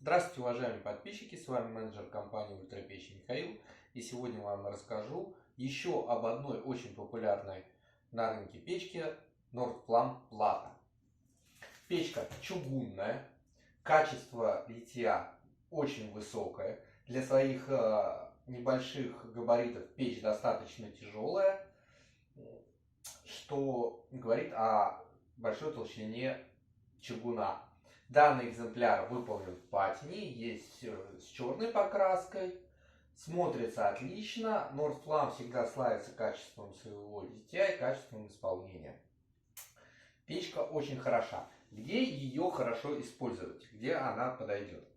Здравствуйте, уважаемые подписчики, с вами менеджер компании Ультрапечь Михаил. И сегодня вам расскажу еще об одной очень популярной на рынке печке Nordflam Plata. Печка чугунная, качество литья очень высокое. Для своих небольших габаритов печь достаточно тяжелая, что говорит о большой толщине чугуна. Данный экземпляр выполнен в патине, есть с черной покраской, смотрится отлично. Nordflam всегда славится качеством своего литья и качеством исполнения. Печка очень хороша. Где ее хорошо использовать? Где она подойдет?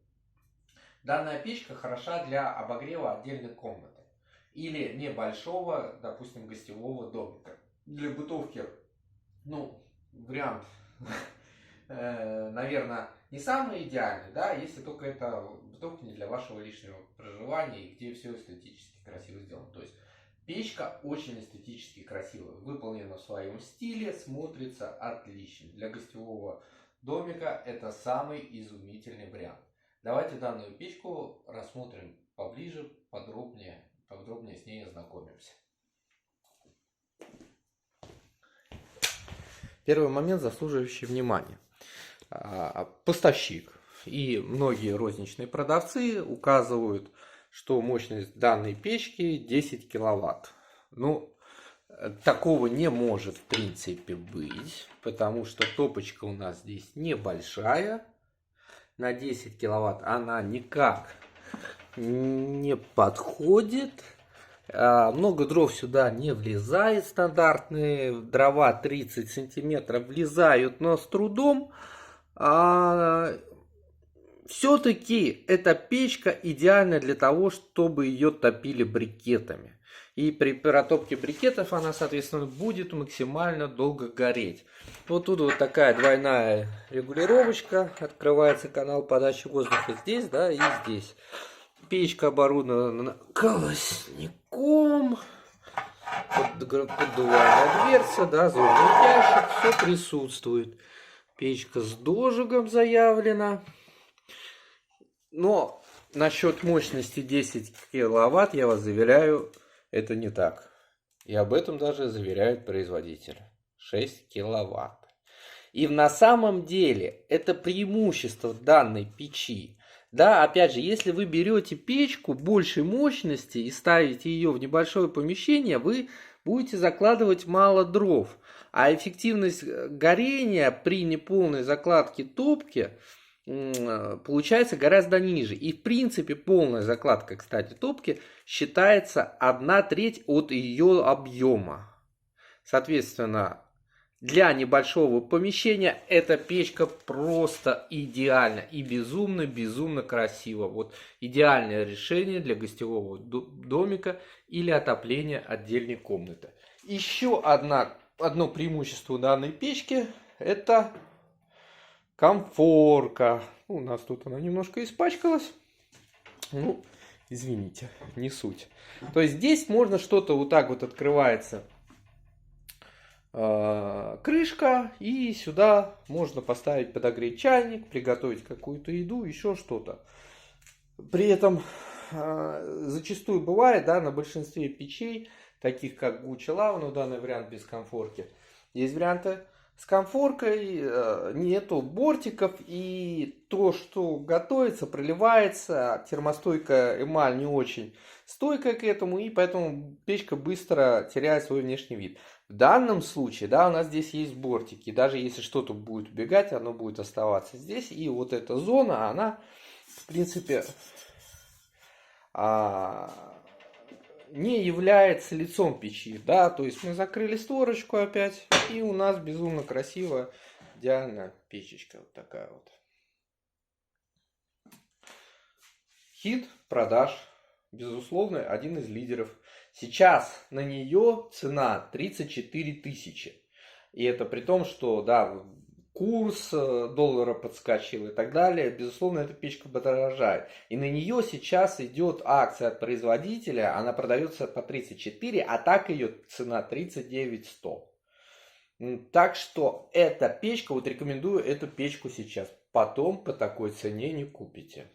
Данная печка хороша для обогрева отдельной комнаты или небольшого, допустим, гостевого домика. Для бытовки, вариант, наверное, не самый идеальный, да, если только это бытовка не для вашего лишнего проживания, и где все эстетически красиво сделано. То есть печка очень эстетически красивая, выполнена в своем стиле, смотрится отлично. Для гостевого домика это самый изумительный вариант. Давайте данную печку рассмотрим поближе, подробнее с ней ознакомимся. Первый момент, заслуживающий внимания. Поставщик и многие розничные продавцы указывают, что мощность данной печки 10 киловатт. Такого не может в принципе быть, потому что топочка у нас здесь небольшая. На 10 киловатт она никак не подходит. Много дров сюда не влезает. Стандартные дрова 30 сантиметров влезают, но с трудом. Все-таки эта печка идеальна для того, чтобы ее топили брикетами. И при протопке брикетов она, соответственно, будет максимально долго гореть. Вот тут вот такая двойная регулировочка. Открывается канал подачи воздуха здесь, да, и здесь. Печка оборудована колосником. Поддувальная дверца, да, зубный ящик. Все присутствует. Печка с дожигом заявлена. Но насчет мощности 10 киловатт, я вас заверяю, это не так. И об этом даже заверяет производитель. 6 киловатт. И на самом деле это преимущество данной печи. Да, опять же, если вы берете печку большей мощности и ставите ее в небольшое помещение, вы будете закладывать мало дров. А эффективность горения при неполной закладке топки получается гораздо ниже. И в принципе полная закладка, кстати, топки считается 1/3 от ее объема. Соответственно, для небольшого помещения эта печка просто идеальна и безумно красиво. Вот идеальное решение для гостевого домика или отопления отдельной комнаты. Еще одно преимущество данной печки — это комфорка. У нас тут она немножко испачкалась. Извините, не суть. То есть здесь можно что-то вот так вот открывается. Крышка, и сюда можно поставить, подогреть чайник, приготовить какую-то еду, еще что-то. При этом зачастую бывает, да, на большинстве печей, таких как Gucci Lava, но данный вариант без комфорки, есть варианты с комфоркой, нету бортиков, и то, что готовится, проливается, термостойкая эмаль не очень стойкая к этому, и поэтому печка быстро теряет свой внешний вид. В данном случае, да, у нас здесь есть бортики, даже если что-то будет убегать, оно будет оставаться здесь, и вот эта зона, она, в принципе, не является лицом печи, да, то есть мы закрыли створочку опять, и у нас безумно красивая, идеальная печечка, вот такая вот. Хит продаж, безусловно, один из лидеров. Сейчас на нее цена 34 тысячи, и это при том, что, да, курс доллара подскочил и так далее, безусловно, эта печка подорожает. И на нее сейчас идет акция от производителя, она продается по 34, а так ее цена 39 100. Так что эта печка, вот рекомендую эту печку сейчас. потом по такой цене не купите.